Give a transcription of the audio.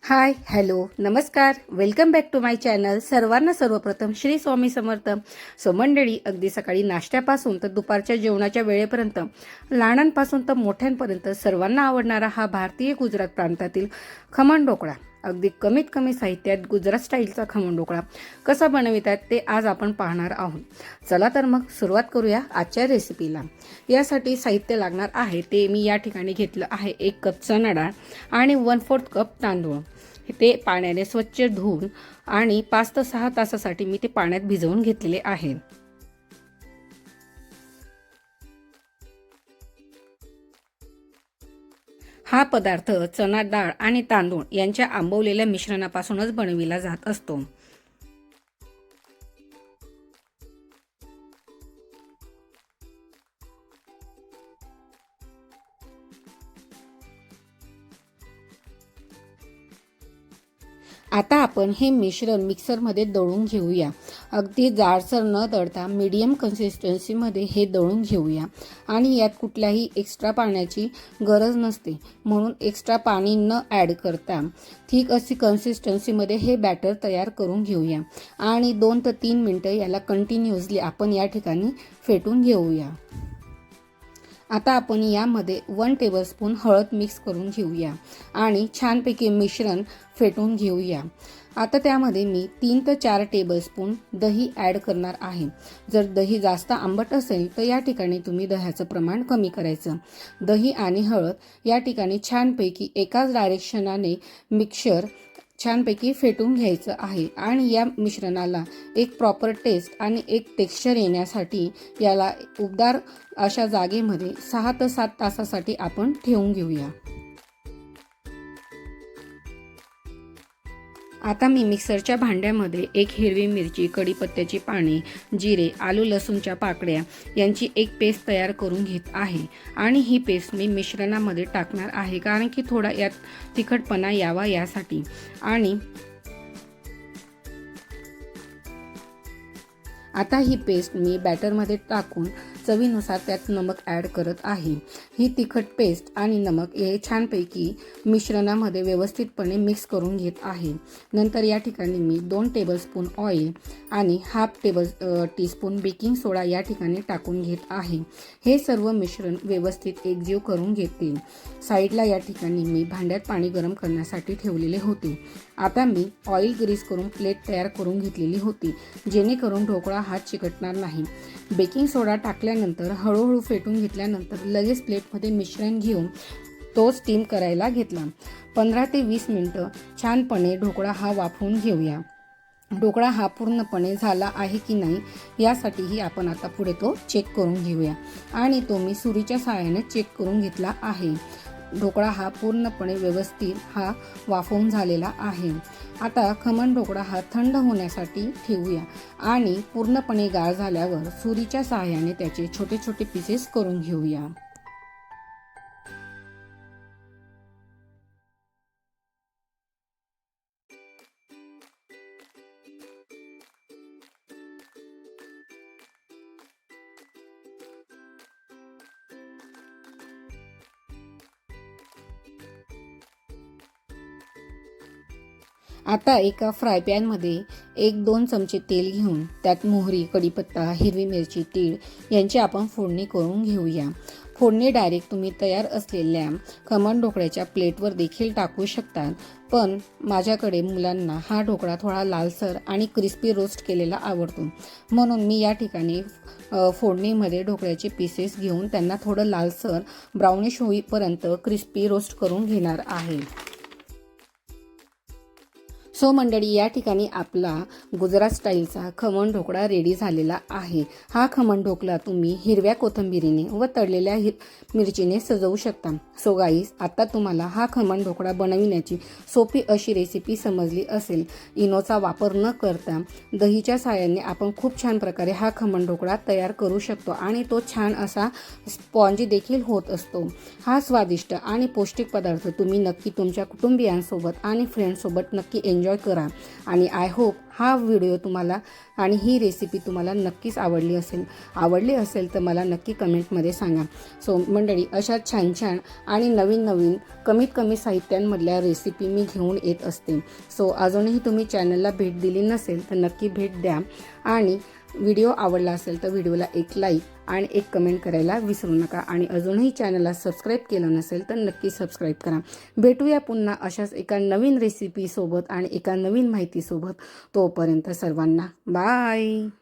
हाय hello नमस्कार welcome back to my channel. सर्वांना सर्वप्रथम श्री स्वामी समर्थ. सो मंडळी, अगदी सकाळी नाश्त्यापासून तर दुपारच्या जेवणाच्या वेळेपर्यंत लहानांपासून तर मोठ्यांपर्यंत सर्वांना आवडणारा हा भारतीय गुजरात प्रांतातील खमण ढोकळा, अगदी कमीत कमी साहित्यात गुजरात स्टाईलचा खमण ढोकळा कसा बनवितात ते आज आपण पाहणार आहोत. चला तर मग सुरुवात करूया आजच्या रेसिपीला. यासाठी साहित्य लागणार आहे ते मी या ठिकाणी घेतलं आहे 1 कप चणा डाळ आणि 1/4 कप तांदूळ. ते पाण्याने स्वच्छ धुवून आणि 5 ते 6 तासासाठी मी ते पाण्यात भिजवून घेतलेले आहे. हा पदार्थ चणा डाळ आणि तांदूळ यांच्या आंबवलेल्या मिश्रणापासूनच बनविला जात असतो. आता आपण हे मिश्रण मिक्सरमध्ये दळून घेऊया. अगदी जाडसर न दळता मीडियम कन्सिस्टन्सीमध्ये हे दळून घेऊया. आणि यात कुठल्याही एक्स्ट्रा पाण्याची गरज नसते, म्हणून एक्स्ट्रा पाणी न ॲड करता थिक अशी कन्सिस्टन्सीमध्ये हे बॅटर तयार करून घेऊया. आणि 2 ते 3 मिनटं याला कंटिन्युअसली आपण या ठिकाणी फेटून घेऊया. आता आपण यामध्ये 1 टेबलस्पून हळद मिक्स करून घेऊया आणि छानपैकी मिश्रण फेटून घेऊया. आता त्यामध्ये मी 3 ते 4 टेबलस्पून दही ॲड करणार आहे. जर दही जास्त आंबट असेल तर या ठिकाणी तुम्ही दह्याचं प्रमाण कमी करायचं. दही आणि हळद या ठिकाणी छानपैकी एकाच डायरेक्शनाने मिक्सर छानपैकी फेटून घ्यायचं आहे. आणि या मिश्रणाला एक प्रॉपर टेस्ट आणि एक टेक्स्चर येण्यासाठी याला उबदार अशा जागेमध्ये 6 ते 7 तासासाठी आपण ठेवून घेऊया. आता मी मिक्सरच्या भांड्यामध्ये 1 हिरवी मिरची, कढीपत्त्याची पाने, जिरे, आलू लसूणच्या पाकळ्या यांची एक पेस्ट तयार करून घेत आहे. आणि ही पेस्ट मी मिश्रणामध्ये टाकणार आहे, कारण की थोडा यात तिखटपणा यावा यासाठी. आणि आता ही पेस्ट मी बॅटरमध्ये टाकून चवीनुसार त्यात नमक ॲड करत आहे. ही तिखट पेस्ट आणि नमक हे छानपैकी मिश्रणामध्ये व्यवस्थितपणे मिक्स करून घेत आहे. नंतर या ठिकाणी मी 2 टेबलस्पून ऑइल आणि हाफ टीस्पून बेकिंग सोडा या ठिकाणी टाकून घेत आहे. हे सर्व मिश्रण व्यवस्थित एकजीव करून घेते. साईडला या ठिकाणी मी भांड्यात पाणी गरम करण्यासाठी ठेवलेले होते. आता मी ऑइल ग्रीस करून प्लेट तयार करून घेतलेली होती, जेणेकरून ढोकळा हात चिकटणार नाही. बेकिंग सोडा टाकल्यानंतर हळूहळू फेटून घेतल्यानंतर लगेच प्लेटमध्ये मिश्रण घेऊन तो स्टीम करायला घेतला. 15 ते 20 मिनटं छानपणे ढोकळा हा वाफवून घेऊया. ढोकळा हा पूर्णपणे झाला आहे की नाही यासाठीही आपण आता पुढे तो चेक करून घेऊया. आणि तो मी सुरीच्या सहाय्याने चेक करून घेतला आहे. ढोकळा हा पूर्णपणे व्यवस्थित हा वाफवून झालेला आहे. आता खमण ढोकळा हा थंड होण्यासाठी ठेवूया आणि पूर्णपणे गार झाल्यावर सुरीच्या सहाय्याने त्याचे छोटे छोटे पीसेस करून घेऊया. आता एका फ्राय पॅनमध्ये 1-2 चमचे तेल घेऊन त्यात मोहरी, कढीपत्ता, हिरवी मिरची, तीळ यांची आपण फोडणी करून घेऊया. फोडणी डायरेक्ट तुम्ही तयार असलेल्या खमण ढोकळ्याच्या प्लेटवर देखील टाकू शकतात, पण माझ्याकडे मुलांना हा ढोकळा थोडा लालसर आणि क्रिस्पी रोस्ट केलेला आवडतो, म्हणून मी या ठिकाणी फोडणीमध्ये ढोकळ्याचे पीसेस घेऊन त्यांना थोडं लालसर ब्राउनिश होईपर्यंत क्रिस्पी रोस्ट करून घेणार आहे. सो मंडळी, या ठिकाणी आपला गुजरात स्टाईलचा खमण ढोकळा रेडी झालेला आहे. हा खमण ढोकळा तुम्ही हिरव्या कोथिंबीरीने व तळलेल्या मिरचीने सजवू शकता. सो गाईस, आता तुम्हाला हा खमण ढोकळा बनविण्याची सोपी अशी रेसिपी समजली असेल. इनोचा वापर न करता दहीच्या साहाय्याने आपण खूप छान प्रकारे हा खमण ढोकळा तयार करू शकतो आणि तो छान असा स्पॉन्जी देखील होत असतो. हा स्वादिष्ट आणि पौष्टिक पदार्थ तुम्ही नक्की तुमच्या कुटुंबियांसोबत आणि फ्रेंड्ससोबत नक्की एन्जॉय एन्जॉय करा. आणि आय होप हा व्हिडिओ तुम्हाला आणि ही रेसिपी तुम्हाला नक्कीच आवडली असेल तर मला नक्की कमेंटमध्ये सांगा. सो मंडळी, अशा छान छान आणि नवीन कमीत कमी साहित्यांमधल्या रेसिपी मी घेऊन येत असते. सो अजूनही तुम्ही चॅनलला भेट दिली नसेल तर नक्की भेट द्या. आणि व्हिडिओ आवडला असेल तर व्हिडिओला एक लाईक आणि एक कमेंट करायला विसरू नका. आणि अजूनही चॅनलला सबस्क्राईब केलं नसेल तर नक्की सबस्क्राईब करा. भेटूया पुन्हा अशाच एका नवीन रेसिपीसोबत आणि एका नवीन माहितीसोबत. तोपर्यंत सर्वांना बाय.